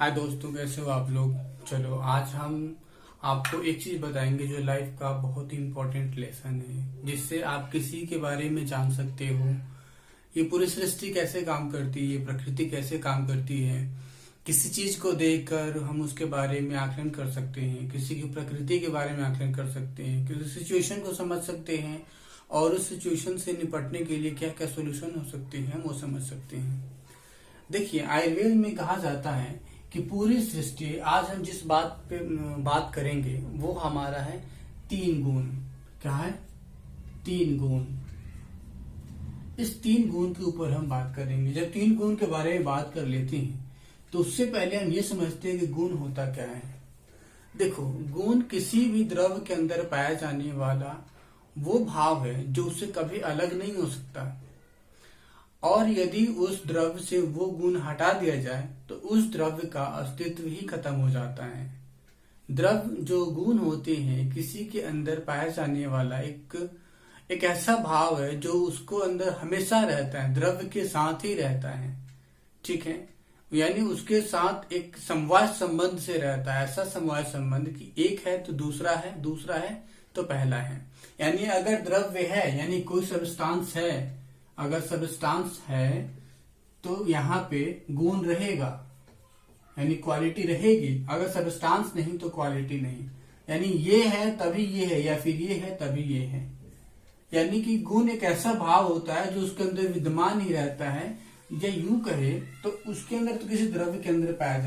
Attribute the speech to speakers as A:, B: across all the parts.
A: हाय दोस्तों, कैसे हो आप लोग। चलो आज हम आपको एक चीज बताएंगे जो लाइफ का बहुत ही इम्पोर्टेंट लेसन है, जिससे आप किसी के बारे में जान सकते हो। ये पूरी सृष्टि कैसे काम करती है, ये प्रकृति कैसे काम करती है। किसी चीज को देखकर हम उसके बारे में आकलन कर सकते हैं, किसी की प्रकृति के बारे में आकलन कर सकते हैं, किसी सिचुएशन को समझ सकते हैं और उस सिचुएशन से निपटने के लिए क्या क्या सोल्यूशन हो सकते हैं हम वो समझ सकते हैं। देखिए, आयुर्वेद में कहा जाता है कि पूरी सृष्टि, आज हम जिस बात पे बात करेंगे वो हमारा है 3 गुण। क्या है? 3 गुण। इस 3 गुण के ऊपर हम बात करेंगे। जब 3 गुण के बारे में बात कर लेते हैं तो उससे पहले हम ये समझते हैं कि गुण होता क्या है। देखो, गुण किसी भी द्रव्य के अंदर पाया जाने वाला वो भाव है जो उससे कभी अलग नहीं हो सकता, और यदि उस द्रव्य से वो गुण हटा दिया जाए तो उस द्रव्य का अस्तित्व ही खत्म हो जाता है। द्रव्य जो गुण होते हैं किसी के अंदर पाया जाने वाला एक ऐसा भाव है जो उसको अंदर हमेशा रहता है, द्रव्य के साथ ही रहता है। ठीक है, यानी उसके साथ एक समवाय संबंध से रहता है। ऐसा समवाय संबंध कि एक है तो दूसरा है, दूसरा है तो पहला है। यानी अगर द्रव्य है, यानी कोई सब्सटेंस है, अगर सब्सटेंस है तो यहाँ पे गुण रहेगा, यानी क्वालिटी रहेगी। अगर सब्सटेंस नहीं तो क्वालिटी नहीं। यानी ये है तभी ये है, या फिर ये है तभी ये है। यानी कि गुण एक ऐसा भाव होता है जो उसके अंदर विद्यमान ही रहता है, या यूं कहे तो उसके अंदर तो किसी द्रव्य के अंदर पाया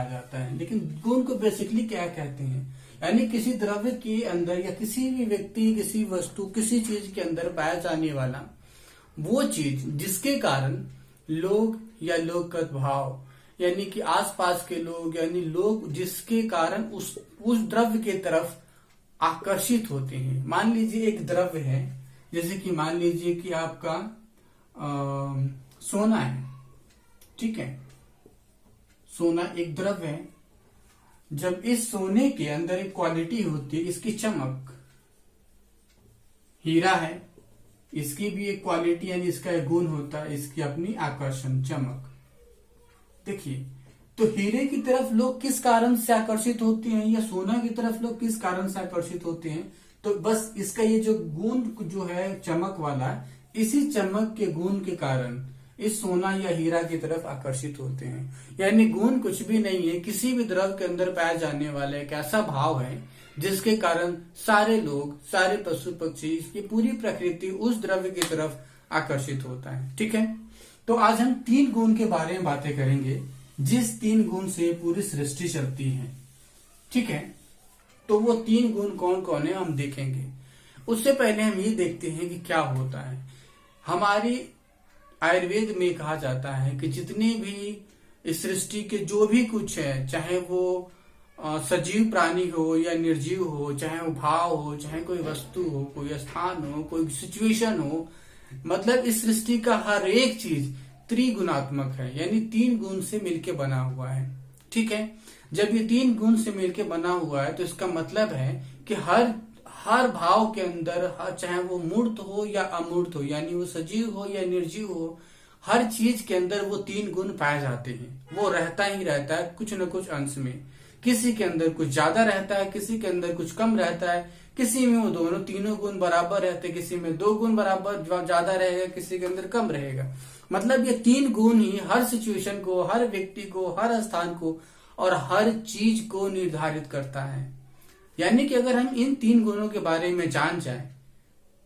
A: जाता है। लेकिन गुण को बेसिकली क्या कहते हैं? यानी किसी द्रव्य के अंदर या किसी भी व्यक्ति, किसी वस्तु, किसी चीज के अंदर पाया जाने वाला वो चीज जिसके कारण लोग या लोकगत भाव, यानी कि आसपास के लोग, यानी लोग जिसके कारण उस द्रव्य के तरफ आकर्षित होते हैं। मान लीजिए एक द्रव्य है, जैसे कि मान लीजिए कि आपका सोना है। ठीक है, सोना एक द्रव्य है। जब इस सोने के अंदर एक क्वालिटी होती है, इसकी चमक। हीरा है, इसकी भी एक क्वालिटी यानी इसका एक गुण होता है, इसकी अपनी आकर्षण, चमक। देखिए, तो हीरे की तरफ लोग किस कारण से आकर्षित होते हैं या सोना की तरफ लोग किस कारण से आकर्षित होते हैं? तो बस इसका ये जो गुण जो है चमक वाला, इसी चमक के गुण के कारण इस सोना या हीरा की तरफ आकर्षित होते हैं। यानी गुण कुछ भी नहीं है, किसी भी द्रव्य के अंदर पाया जाने वाला एक ऐसा भाव है जिसके कारण सारे लोग, सारे पशु पक्षी, इसकी पूरी प्रकृति उस द्रव्य की तरफ आकर्षित होता है। ठीक है, तो आज हम 3 गुण के बारे में बातें करेंगे, जिस 3 गुण से पूरी सृष्टि चलती है। ठीक है, तो वो 3 गुण कौन कौन है हम देखेंगे। उससे पहले हम ये देखते हैं कि क्या होता है। हमारी आयुर्वेद में कहा जाता है कि जितने भी इस सृष्टि के जो भी कुछ है, चाहे वो सजीव प्राणी हो या निर्जीव हो, चाहे वो भाव हो, चाहे कोई वस्तु हो, कोई स्थान हो, कोई सिचुएशन हो, मतलब इस सृष्टि का हर एक चीज त्रिगुणात्मक है, यानी 3 गुण से मिलके बना हुआ है। ठीक है, जब ये 3 गुण से मिलके बना हुआ है तो इसका मतलब है कि हर भाव के अंदर, चाहे वो मूर्त हो या अमूर्त हो, यानी वो सजीव हो या निर्जीव हो, हर चीज के अंदर वो 3 गुण पाए जाते हैं। वो रहता ही रहता है कुछ न कुछ अंश में। किसी के अंदर कुछ ज्यादा रहता है, किसी के अंदर कुछ कम रहता है, किसी में वो दोनों तीनों गुण बराबर रहते हैं, किसी में 2 गुण बराबर ज्यादा रहेगा, किसी के अंदर कम रहेगा। मतलब ये 3 गुण ही हर सिचुएशन को, हर व्यक्ति को, हर स्थान को और हर चीज को निर्धारित करता है। यानी कि अगर हम इन 3 गुणों के बारे में जान जाए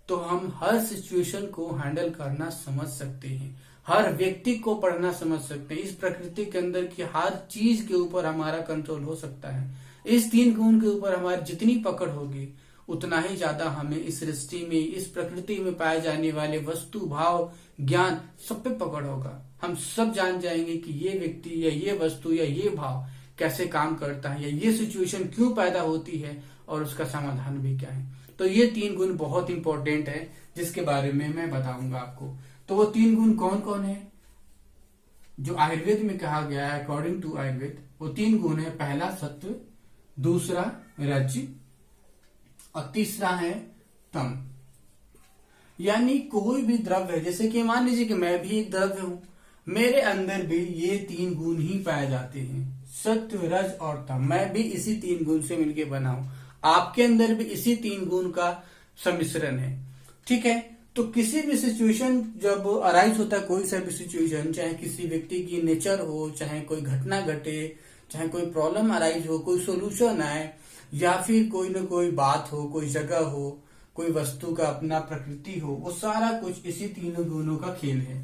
A: तो हम हर सिचुएशन को हैंडल करना समझ सकते हैं, हर व्यक्ति को पढ़ना समझ सकते हैं। इस प्रकृति के अंदर की हर चीज के ऊपर हमारा कंट्रोल हो सकता है। इस 3 गुण के ऊपर हमारी जितनी पकड़ होगी उतना ही ज्यादा हमें इस सृष्टि में, इस प्रकृति में पाए जाने वाले वस्तु, भाव, ज्ञान सब पे पकड़ होगा। हम सब जान जाएंगे कि ये व्यक्ति या ये वस्तु या ये भाव कैसे काम करता है, या ये सिचुएशन क्यों पैदा होती है और उसका समाधान भी क्या है। तो ये 3 गुण बहुत इंपॉर्टेंट है जिसके बारे में मैं बताऊंगा आपको। तो वो 3 गुण कौन कौन है जो आयुर्वेद में कहा गया है? अकॉर्डिंग टू आयुर्वेद वो 3 गुण है। पहला सत्व, दूसरा रज और तीसरा है तम। यानी कोई भी द्रव्य है, जैसे कि मान लीजिए कि मैं भी एक द्रव्य हूं, मेरे अंदर भी ये 3 गुण ही पाए जाते हैं। सत्व, रज और तम, मैं भी इसी 3 गुण से मिलके बना हूं। आपके अंदर भी इसी 3 गुण का सम्मिश्रण है। ठीक है, तो किसी भी सिचुएशन जब अराइज होता है, कोई सा भी सिचुएशन, चाहे किसी व्यक्ति की नेचर हो, चाहे कोई घटना घटे, चाहे कोई प्रॉब्लम अराइज हो, कोई सोल्यूशन आए, या फिर कोई न कोई बात हो, कोई जगह हो, कोई वस्तु का अपना प्रकृति हो, वो सारा कुछ इसी 3 गुणों का खेल है।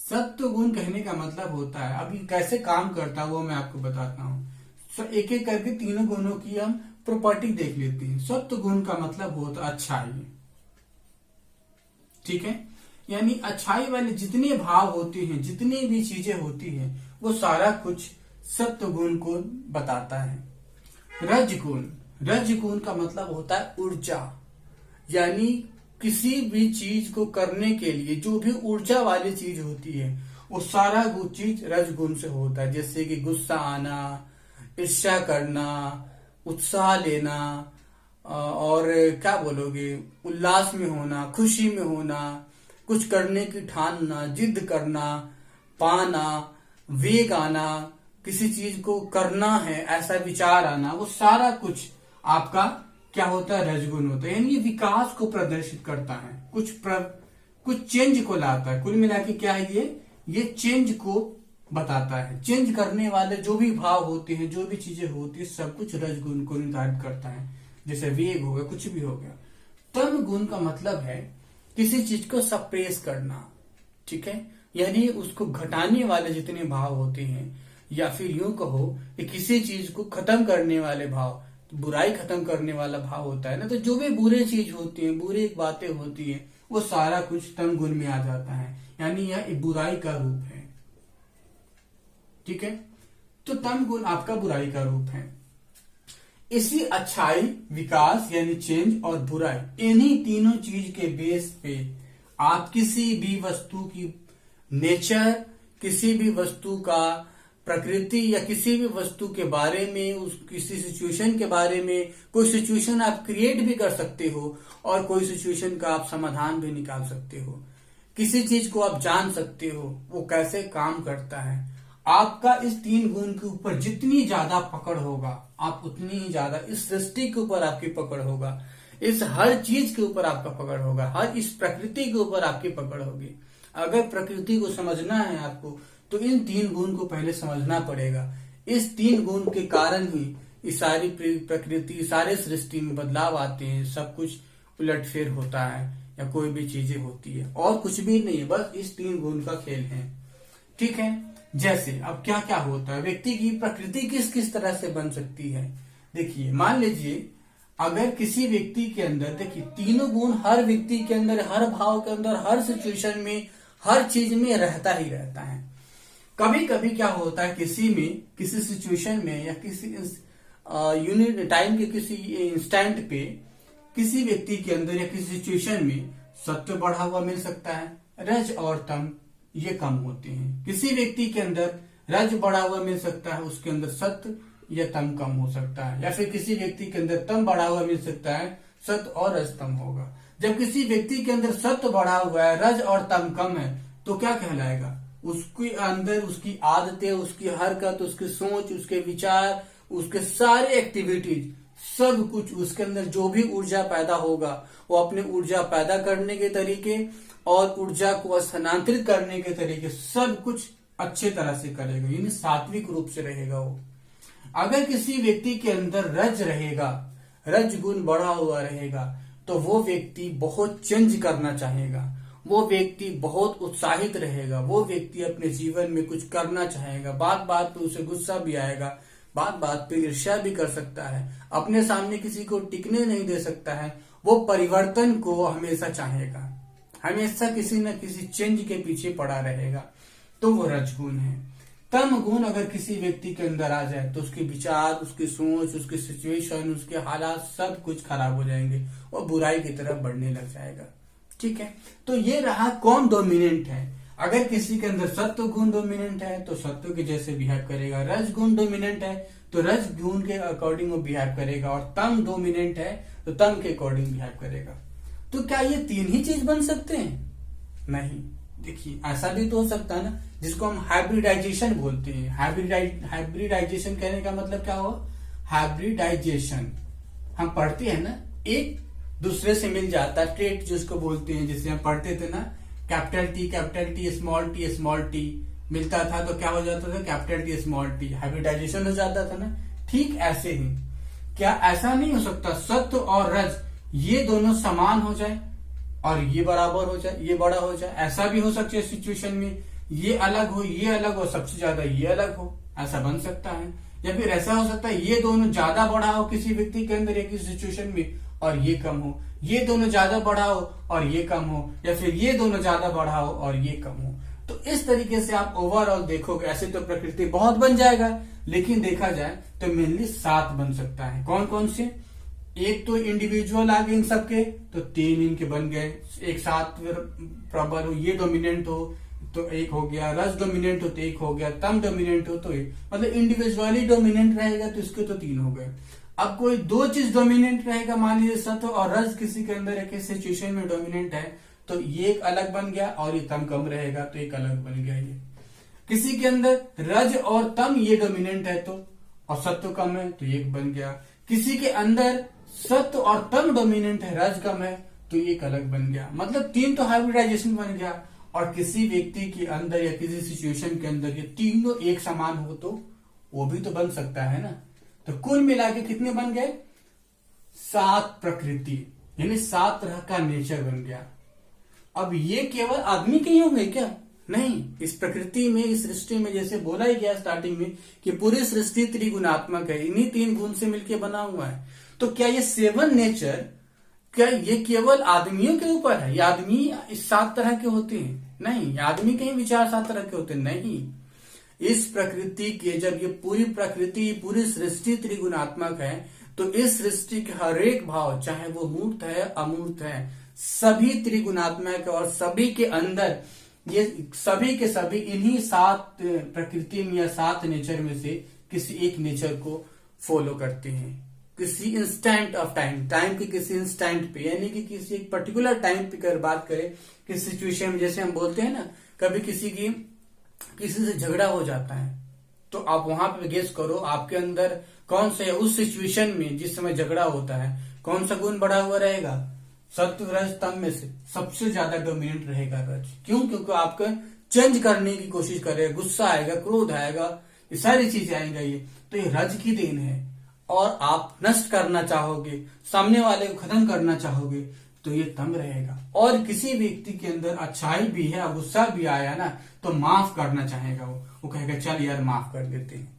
A: सत्व गुण कहने का मतलब होता है, अभी कैसे काम करता है वो मैं आपको बताता हूँ। एक एक करके 3 गुणों की हम प्रॉपर्टी देख लेते हैं। सत्व गुण का मतलब होता है अच्छाई। ठीक है, यानी अच्छाई वाले जितने भाव होते हैं, जितनी भी चीजें होती हैं, वो सारा कुछ सत्व गुण को बताता है। रजगुण, रजगुण का मतलब होता है ऊर्जा, यानी किसी भी चीज को करने के लिए जो भी ऊर्जा वाली चीज होती है, वो सारा चीज रजगुण से होता है। जैसे कि गुस्सा आना, ईर्ष्या करना, उत्साह लेना, और क्या बोलोगे, उल्लास में होना, खुशी में होना, कुछ करने की ठानना, जिद करना, पाना, वेग आना, किसी चीज को करना है ऐसा विचार आना, वो सारा कुछ आपका क्या होता है, रजगुण होता है। यानी ये विकास को प्रदर्शित करता है, कुछ चेंज को लाता है। कुल मिला के क्या है, ये चेंज को बताता है। चेंज करने वाले जो भी भाव होते हैं, जो भी चीजें होती है, सब कुछ रजगुण को निर्धारित करता है। जैसे वेग हो गया, कुछ भी हो गया। तम गुण का मतलब है किसी चीज को सप्रेस करना। ठीक है, यानी उसको घटाने वाले जितने भाव होते हैं, या फिर यूं कहो कि किसी चीज को खत्म करने वाले भाव, बुराई खत्म करने वाला भाव होता है ना, तो जो भी बुरे चीज होती है, बुरी बातें होती है, वो सारा कुछ तम गुण में आ जाता है। यानी यह एक बुराई का रूप है। ठीक है, तो तम गुण आपका बुराई का रूप है। इसी अच्छाई, विकास यानी चेंज और बुराई, इन्हीं तीनों चीज के बेस पे आप किसी भी वस्तु की नेचर, किसी भी वस्तु का प्रकृति, या किसी भी वस्तु के बारे में, उस किसी सिचुएशन के बारे में, कोई सिचुएशन आप क्रिएट भी कर सकते हो और कोई सिचुएशन का आप समाधान भी निकाल सकते हो। किसी चीज को आप जान सकते हो वो कैसे काम करता है। आपका इस 3 गुण के ऊपर जितनी ज्यादा पकड़ होगा, आप उतनी ही ज्यादा इस सृष्टि के ऊपर आपकी पकड़ होगा, इस हर चीज के ऊपर आपका पकड़ होगा, हर इस प्रकृति के ऊपर आपकी पकड़ होगी। अगर प्रकृति को समझना है आपको, तो इन 3 गुण को पहले समझना पड़ेगा। इस 3 गुण के कारण ही इस सारी प्रकृति, सारे सृष्टि में बदलाव आते हैं, सब कुछ उलटफेर होता है, या कोई भी चीजें होती है, और कुछ भी नहीं है, बस इस 3 गुण का खेल है। ठीक है, जैसे अब क्या क्या होता है, व्यक्ति की प्रकृति किस किस तरह से बन सकती है। देखिए, मान लीजिए अगर किसी व्यक्ति के अंदर, देखिए 3 गुण हर व्यक्ति के अंदर, हर भाव के अंदर, हर सिचुएशन में, हर चीज में रहता ही रहता है। कभी कभी क्या होता है, किसी सिचुएशन में, या किसी यूनिट टाइम के किसी इंस्टेंट पे, किसी व्यक्ति के अंदर या किसी सिचुएशन में सत्व बढ़ा हुआ मिल सकता है, रज और तम ये कम होते हैं। किसी व्यक्ति के अंदर रज बढ़ा हुआ मिल सकता है, उसके अंदर सत्व या तम कम हो सकता है। या फिर किसी व्यक्ति के अंदर तम बढ़ा हुआ मिल सकता है, सत्व और रज तम होगा। जब किसी व्यक्ति के अंदर सत्व बढ़ा हुआ है, रज और तम कम है, तो क्या कहलाएगा, उसके अंदर उसकी आदतें, उसकी हरकत, उसकी सोच, उसके विचार, उसके सारे एक्टिविटीज, सब कुछ उसके अंदर जो भी ऊर्जा पैदा होगा, वो अपने ऊर्जा पैदा करने के तरीके और ऊर्जा को स्थानांतरित करने के तरीके, सब कुछ अच्छे तरह से करेगा, यानी सात्विक रूप से रहेगा वो। अगर किसी व्यक्ति के अंदर रज रहेगा, रज गुण बढ़ा हुआ रहेगा, तो वो व्यक्ति बहुत चेंज करना चाहेगा, वो व्यक्ति बहुत उत्साहित रहेगा, वो व्यक्ति अपने जीवन में कुछ करना चाहेगा, बात बात पे उसे गुस्सा भी आएगा, बात बात पे ईर्ष्या भी कर सकता है, अपने सामने किसी को टिकने नहीं दे सकता है, वो परिवर्तन को हमेशा चाहेगा, हमेशा किसी न किसी चेंज के पीछे पड़ा रहेगा, तो वो रजगुण है। तम गुण अगर किसी व्यक्ति के अंदर आ जाए, तो उसके विचार, उसकी सोच, उसकी सिचुएशन, उसके हालात सब कुछ खराब हो जाएंगे और बुराई की तरफ बढ़ने लग जाएगा। ठीक है, तो ये रहा कौन डोमिनेंट है। अगर किसी के अंदर सत्व गुण डोमिनेंट है, तो सत्व के जैसे बिहेव करेगा। रज गुण डोमिनेंट है, तो रज गुण के अकॉर्डिंग वो बिहेव करेगा, और तम डोमिनेंट है, तो तम के अकॉर्डिंग बिहेव करेगा। तो क्या ये 3 ही चीज बन सकते हैं? नहीं, देखिए ऐसा भी तो हो सकता है ना, जिसको हम हाइब्रिडाइजेशन बोलते हैं। हाइब्रिडाइजेशन कहने का मतलब क्या हुआ? हाइब्रिडाइजेशन हम पढ़ते हैं ना, एक दूसरे से मिल जाता है, ट्रेट जिसको बोलते हैं, जिससे हम पढ़ते थे ना, कैपिटल टी स्मॉल टी मिलता था तो क्या हो जाता था? Capital T small T, hybridization हो जाता था ना। ठीक ऐसे ही क्या ऐसा नहीं हो सकता सत्व और रज ये दोनों समान हो जाए और ये बराबर हो जाए, ये बड़ा हो जाए? ऐसा भी हो सकता है सिचुएशन में, ये अलग हो, सबसे ज्यादा ये अलग हो, ऐसा बन सकता है। या फिर ऐसा हो सकता है ये दोनों ज्यादा बड़ा हो किसी व्यक्ति के अंदर या किसी सिचुएशन में और ये कम हो, ये दोनों ज्यादा बड़ा हो और ये कम हो, या फिर ये दोनों ज्यादा बड़ा हो और ये कम हो। तो इस तरीके से आप ओवरऑल देखोगे, ऐसे तो प्रकृति बहुत बन जाएगा, लेकिन देखा जाए तो मेनली 7 बन सकता है। कौन कौन से? एक तो इंडिविजुअल आ गए इन सबके, तो 3 इनके बन गए। एक 7 प्रबल हो, ये डोमिनेंट हो तो 1 हो गया, रस डोमिनेंट हो तो 1 हो गया, तम डोमिनेंट हो तो 1, मतलब इंडिविजुअली डोमिनेंट रहेगा तो इसके तो 3 हो गए। अब कोई 2 चीज डोमिनेंट रहेगा, मान लीजिए सत्व और रस किसी के अंदर एक सिचुएशन में डोमिनेंट है, तो ये एक अलग बन गया, और ये तम कम रहेगा तो एक अलग बन गया। ये किसी के अंदर रज और तम ये डोमिनेंट है तो, और सत्व कम है तो एक बन गया। किसी के अंदर सत्व और तम डोमिनेंट है, रज कम है तो एक अलग बन गया। मतलब 3 तो हाइब्रिडाइजेशन बन गया। और किसी व्यक्ति के अंदर या किसी सिचुएशन के अंदर ये तीनों एक समान हो तो वो भी तो बन सकता है ना। तो कुल मिला के कितने बन गए? 7 प्रकृति, यानी 7 तरह का नेचर बन गया। अब ये केवल आदमी के ही होंगे क्या? नहीं, इस प्रकृति में, इस सृष्टि में जैसे बोला ही गया स्टार्टिंग में कि पूरी सृष्टि त्रिगुणात्मक है, इन्हीं 3 गुण से मिलकर बना हुआ है। तो क्या ये 7 नेचर, क्या ये केवल आदमियों के ऊपर है? ये आदमी इस 7 तरह के होते हैं? नहीं, आदमी के ही विचार 7 तरह के होते हैं? नहीं। इस प्रकृति के, जब ये पूरी प्रकृति, पूरी सृष्टि त्रिगुणात्मक है, तो इस सृष्टि के हर एक भाव, चाहे वो मूर्त है अमूर्त है, सभी त्रिगुणात्मक है। और सभी के अंदर ये सभी के सभी इन्हीं 7 प्रकृति में या 7 नेचर में से किसी एक नेचर को फॉलो करते हैं। किसी इंस्टेंट ऑफ टाइम के किसी इंस्टेंट पे, यानी कि किसी एक पर्टिकुलर टाइम पे अगर बात करें, किसी सिचुएशन में, जैसे हम बोलते हैं ना, कभी किसी से झगड़ा हो जाता है, तो आप वहां पे गेस करो आपके अंदर कौन सा, उस सिचुएशन में जिस समय झगड़ा होता है, कौन सा गुण बढ़ा हुआ रहेगा? सत्व रज तम में से सबसे ज्यादा डोमिनेंट रहेगा रज। क्यों? क्योंकि आपका चेंज करने की कोशिश करेगा, गुस्सा आएगा, क्रोध आएगा, ये सारी चीजें आएंगे। ये तो ये रज की देन है। और आप नष्ट करना चाहोगे, सामने वाले को खत्म करना चाहोगे, तो ये तम रहेगा। और किसी व्यक्ति के अंदर अच्छाई भी है, गुस्सा भी आया ना, तो माफ करना चाहेगा, वो कहेगा चल यार माफ कर देते हैं,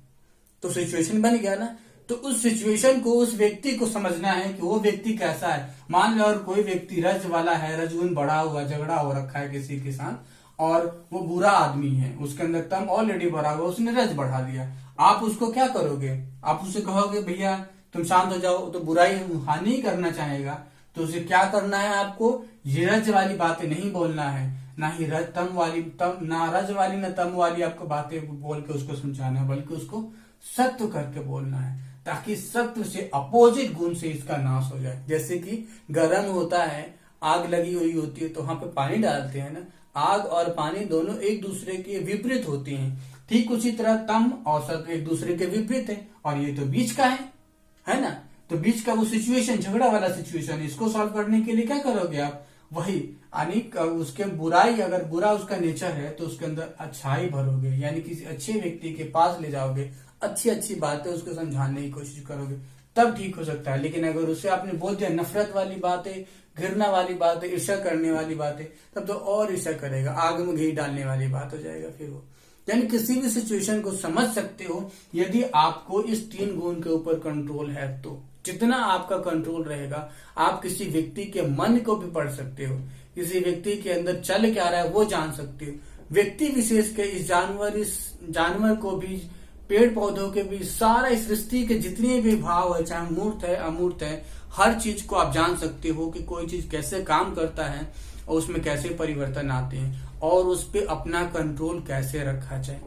A: तो सिचुएशन बन गया ना। तो उस सिचुएशन को, उस व्यक्ति को समझना है कि वो व्यक्ति कैसा है। मान लो और कोई व्यक्ति रज वाला है, रजगुण बढ़ा हुआ, झगड़ा हो रखा है किसी के साथ, और वो बुरा आदमी है, उसके अंदर तम ऑलरेडी बढ़ा हुआ, उसने रज बढ़ा दिया, आप उसको क्या करोगे? आप उससे कहोगे भैया तुम शांत हो जाओ, तो बुराई हानि करना चाहेगा। तो उसे क्या करना है? आपको ये रज वाली बातें नहीं बोलना है, ना ही तम वाली, ना रज वाली ना तम वाली आपको बातें बोल के उसको समझाना है, बल्कि उसको सत्व करके बोलना है, ताकि सत्व से अपोजिट गुण से इसका नाश हो जाए। जैसे कि गर्म होता है, आग लगी हुई होती है, तो वहां पे पानी डालते हैं ना, आग और पानी दोनों एक दूसरे के विपरीत होते हैं। ठीक उसी तरह तम और सत्व एक दूसरे के विपरीत है, और ये तो बीच का है ना। तो बीच का वो सिचुएशन, झगड़ा वाला सिचुएशन, इसको सॉल्व करने के लिए क्या करोगे आप? वही, यानी उसके बुराई, अगर बुरा उसका नेचर है तो उसके अंदर अच्छाई भरोगे, यानी किसी अच्छे व्यक्ति के पास ले जाओगे, अच्छी अच्छी बातें उसको समझाने की कोशिश करोगे, तब ठीक हो सकता है। लेकिन अगर उसे आपने बोल दिया नफरत वाली बातें, घृणा वाली बातें, ईर्ष्या करने वाली बातें, तब तो और ईर्ष्या करेगा, आग में घी डालने वाली बात हो जाएगा फिर वो। यानी किसी भी सिचुएशन को समझ सकते हो यदि आपको इस 3 गुण के ऊपर कंट्रोल है तो। जितना आपका कंट्रोल रहेगा, आप किसी व्यक्ति के मन को भी पढ़ सकते हो, किसी व्यक्ति के अंदर चल क्या रहा है वो जान सकते हो। व्यक्ति विशेष के, इस जानवर को भी, पेड़ पौधों के भी, सारा इस सृष्टि के जितने भी भाव है, चाहे मूर्त है अमूर्त है, हर चीज को आप जान सकते हो कि कोई चीज कैसे काम करता है और उसमें कैसे परिवर्तन आते हैं, और उस पर अपना कंट्रोल कैसे रखा जाए।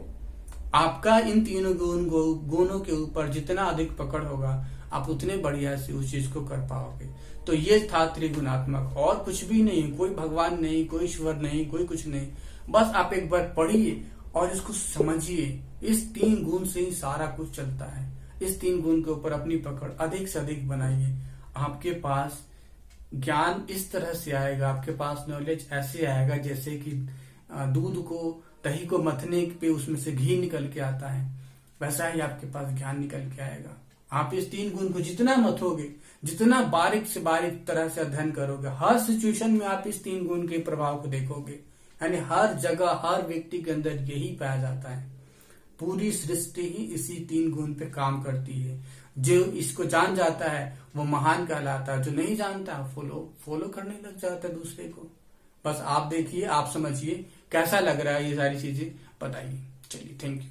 A: आपका इन तीनों गुणों के ऊपर जितना अधिक पकड़ होगा, आप उतने बढ़िया से उस चीज को कर पाओगे। तो ये था त्रिगुणात्मक, और कुछ भी नहीं, कोई भगवान नहीं, कोई ईश्वर नहीं, कोई कुछ नहीं, बस आप एक बार पढ़िए और इसको समझिए। इस 3 गुण से ही सारा कुछ चलता है। इस 3 गुण के ऊपर अपनी पकड़ अधिक से अधिक बनाइए। आपके पास ज्ञान इस तरह से आएगा, आपके पास नॉलेज ऐसे आएगा जैसे कि दूध को दही को मथने पे उसमें से घी निकल के आता है, वैसा ही आपके पास ज्ञान निकल के आएगा। आप इस 3 गुण को जितना मथोगे, जितना बारीक से बारीक तरह से अध्ययन करोगे, हर सिचुएशन में आप इस 3 गुण के प्रभाव को देखोगे। यानी हर जगह हर व्यक्ति के अंदर यही पाया जाता है। पूरी सृष्टि ही इसी 3 गुण पे काम करती है। जो इसको जान जाता है वो महान कहलाता है, जो नहीं जानता फॉलो करने लग जाता है दूसरे को। बस आप देखिए, आप समझिए कैसा लग रहा है ये सारी चीजें, बताइए। चलिए, थैंक यू।